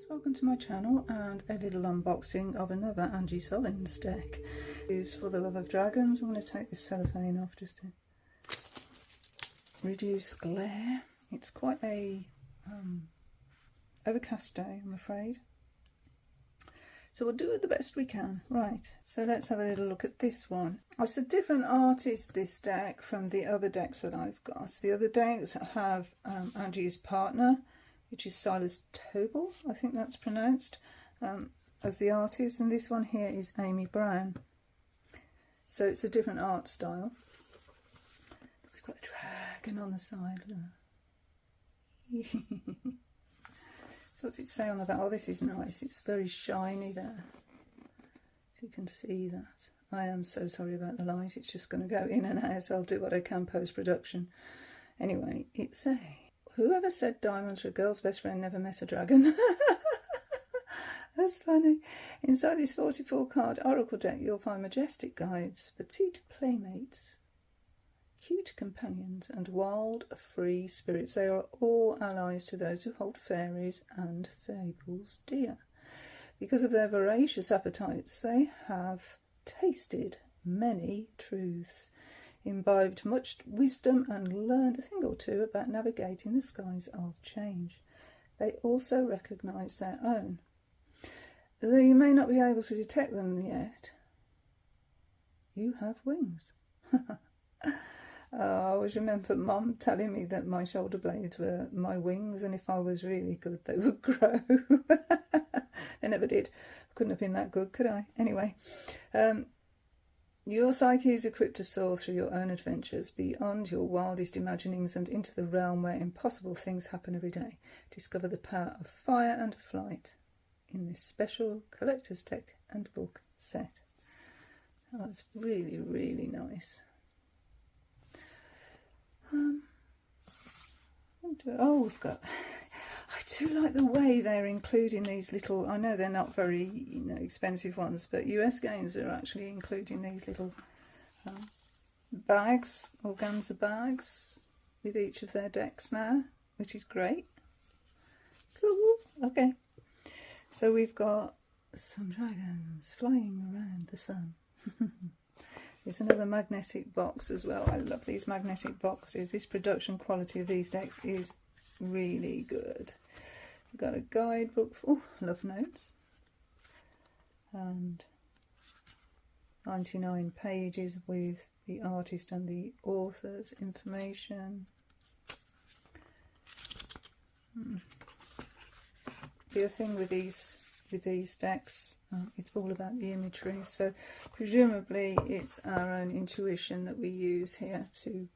welcome to my channel and a little unboxing of another Angie Solins deck. This is For the Love of Dragons. I'm going to take this cellophane off just to reduce glare. It's quite a overcast day, I'm afraid. So we'll do it the best we can. Right, so let's have a little look at this one. It's a different artist, this deck, from the other decks that I've got. The other decks have Angie's partner, which is Silas Tobel, I think that's pronounced, as the artist, and this one here is Amy Brown. So it's a different art style. We've got a dragon on the side. So what's it say on the back? Oh, this is nice. It's very shiny there, if you can see that. I am so sorry about the light. It's just going to go in and out. I'll do what I can post-production. Anyway, it's a... Whoever said diamonds were a girl's best friend never met a dragon. That's funny. Inside this 44 card oracle deck you'll find majestic guides, petite playmates, cute companions and wild free spirits. They are all allies to those who hold fairies and fables dear. Because of their voracious appetites they have tasted many truths, imbibed much wisdom and learned a thing or two about navigating the skies of change. They also recognise their own. Though you may not be able to detect them yet, you have wings. I always remember Mum telling me that my shoulder blades were my wings, and if I was really good they would grow. They never did. Couldn't have been that good, could I? Anyway, your psyche is equipped to soar through your own adventures, beyond your wildest imaginings and into the realm where impossible things happen every day. Discover the power of fire and flight in this special collector's deck and book set. Oh, that's really, really nice. Oh, we've got... I do like the way they're including these little, I know they're not very, expensive ones, but US Games are actually including these little bags, organza bags, with each of their decks now, which is great. Cool. Okay. So we've got some dragons flying around the sun. There's another magnetic box as well. I love these magnetic boxes. This production quality of these decks is really good. We've got a guidebook for love notes and 99 pages with the artist and the author's information. The other thing with these decks, it's all about the imagery, so presumably it's our own intuition that we use here to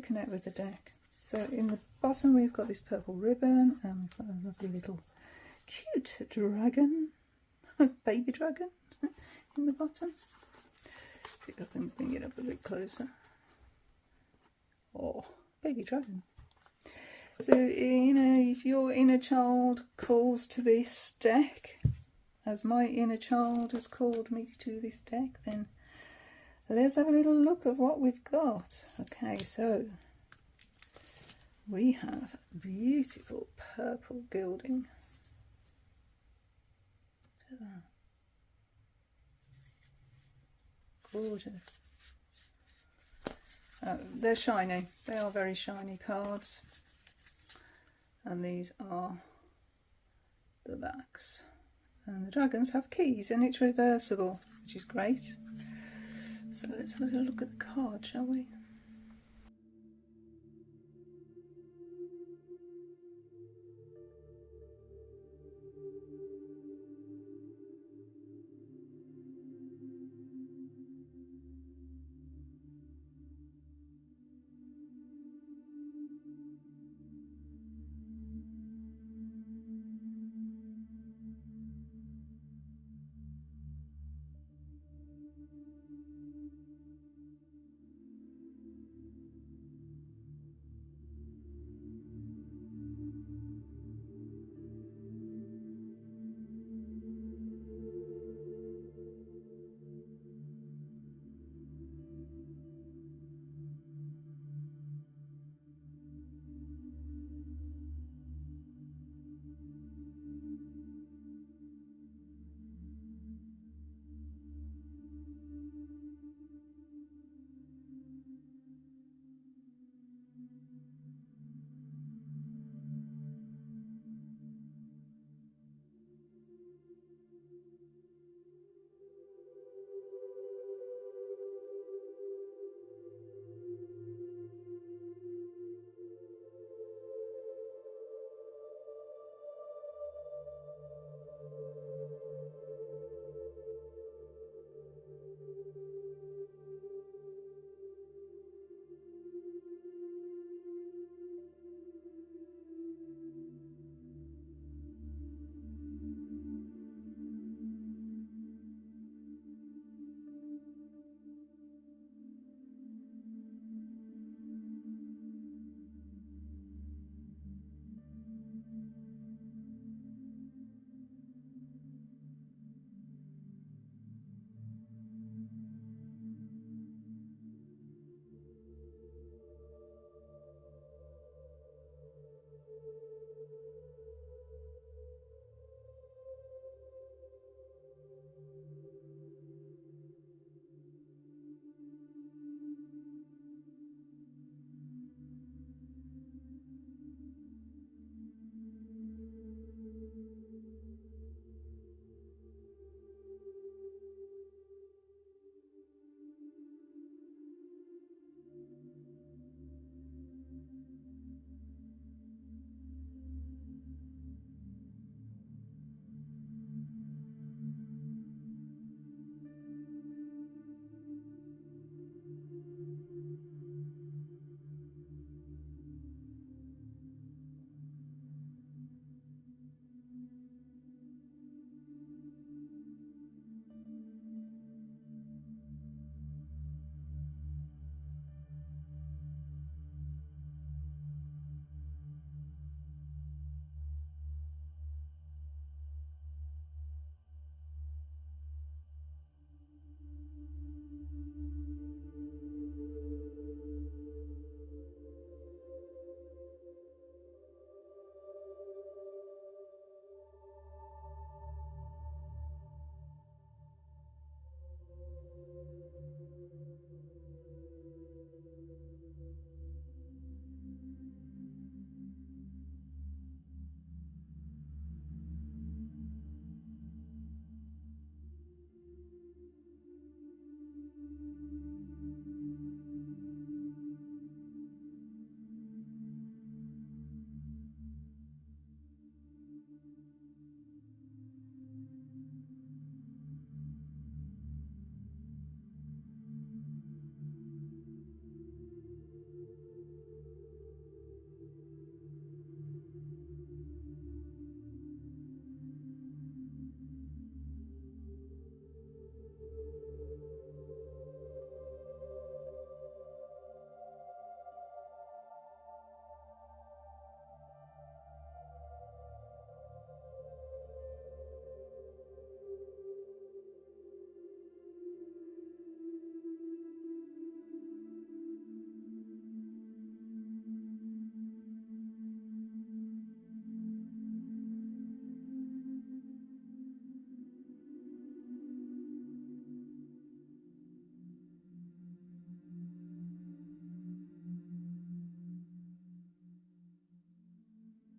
connect with the deck. So in the bottom we've got this purple ribbon, and we've got a lovely little cute dragon, baby dragon, in the bottom. See if I can bring it up a bit closer. Oh, baby dragon. So, if your inner child calls to this deck, as my inner child has called me to this deck, then let's have a little look at what we've got. Okay, so we have beautiful purple gilding. Look at that. Gorgeous. They're shiny. They are very shiny cards. And these are the backs. And the dragons have keys, and it's reversible, which is great. So let's have a little look at the card, shall we?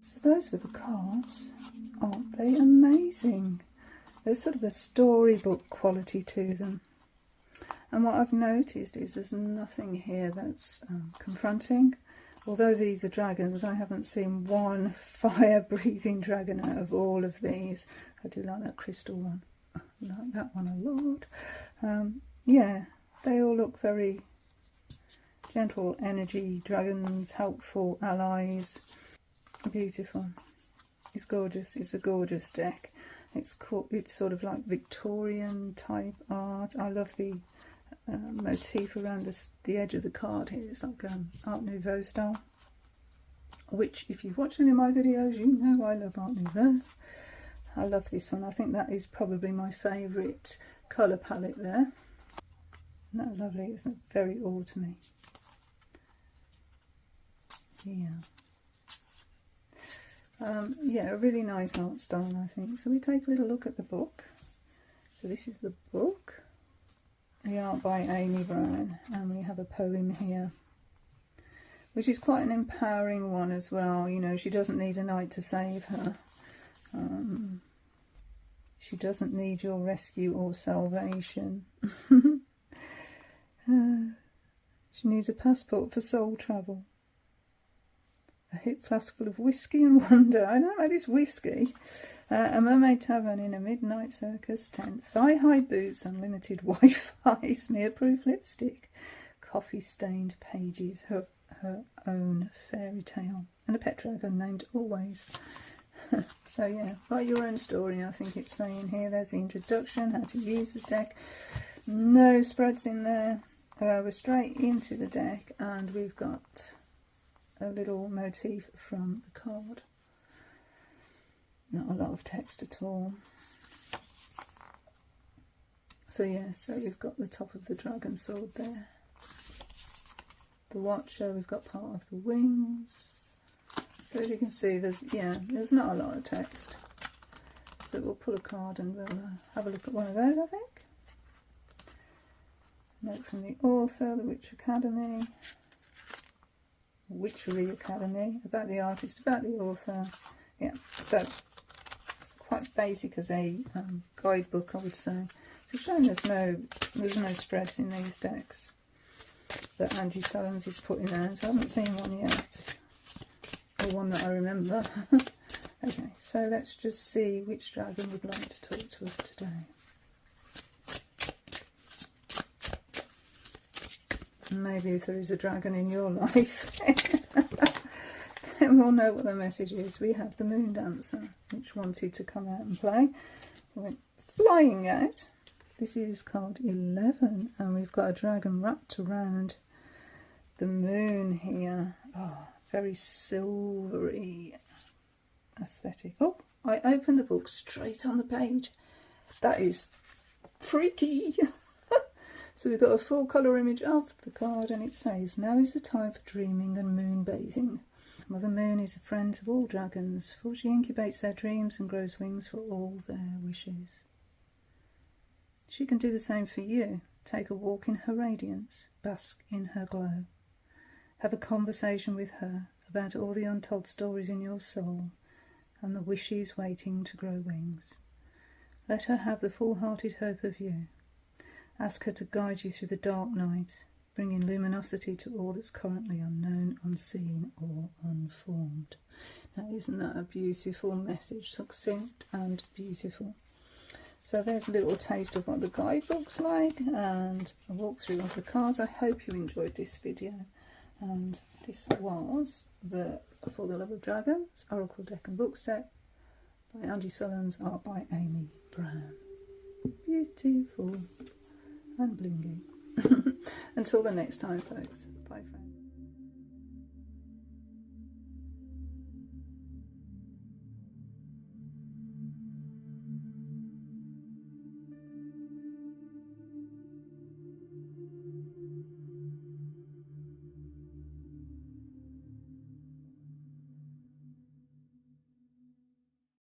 So those were the cards. Aren't they amazing? There's sort of a storybook quality to them. And what I've noticed is there's nothing here that's confronting. Although these are dragons, I haven't seen one fire-breathing dragon out of all of these. I do like that crystal one. I like that one a lot. Yeah, they all look very gentle energy dragons, helpful allies. Beautiful. It's gorgeous. It's a gorgeous deck. It's sort of like Victorian type art. I love the motif around the edge of the card here. It's like Art Nouveau style, which if you've watched any of my videos you know I love Art Nouveau. I love this one. I think that is probably my favourite colour palette there. Isn't that lovely? Isn't it very autumny? Yeah. Yeah, a really nice art style, I think. So we take a little look at the book. So this is the book, the art by Amy Brown, and we have a poem here, which is quite an empowering one as well. You know, she doesn't need a knight to save her. She doesn't need your rescue or salvation. She needs a passport for soul travel. A hip flask full of whiskey and wonder. I don't know about this whiskey. A mermaid tavern in a midnight circus tent. Thigh-high boots, unlimited Wi-Fi, smear-proof lipstick, coffee-stained pages, her own fairy tale, and a pet dragon named Always. So yeah, write your own story, I think it's saying here. There's the introduction, how to use the deck. No spreads in there. We're straight into the deck, and we've got a little motif from the card. Not a lot of text at all. So yeah, so we've got the top of the dragon sword there. The Watcher, we've got part of the wings. So as you can see, there's not a lot of text. So we'll pull a card and we'll have a look at one of those, I think. Note from the author, the Witchery Academy, about the artist, about the author. Yeah, so quite basic as a guidebook, I would say. So showing there's no spreads in these decks that Angie Sullins is putting out. I haven't seen one yet, or one that I remember. Okay, so let's just see which dragon would like to talk to us today. Maybe if there is a dragon in your life, then we'll know what the message is. We have the Moon Dancer, which wanted to come out and play. Went flying out. This is card 11, and we've got a dragon wrapped around the moon here. Oh, very silvery aesthetic. Oh, I opened the book straight on the page. That is freaky. So we've got a full colour image of the card, and it says, now is the time for dreaming and moon bathing. Mother Moon is a friend of all dragons, for she incubates their dreams and grows wings for all their wishes. She can do the same for you. Take a walk in her radiance, bask in her glow. Have a conversation with her about all the untold stories in your soul and the wishes waiting to grow wings. Let her have the full-hearted hope of you. Ask her to guide you through the dark night, bringing luminosity to all that's currently unknown, unseen or unformed. Now, isn't that a beautiful message? Succinct and beautiful. So there's a little taste of what the guidebook's like and a walkthrough of the cards. I hope you enjoyed this video. And this was the For the Love of Dragons Oracle Deck and Book Set by Angie Sullins, art by Amy Brown. Beautiful and blingy. Until the next time, folks. Bye, friends.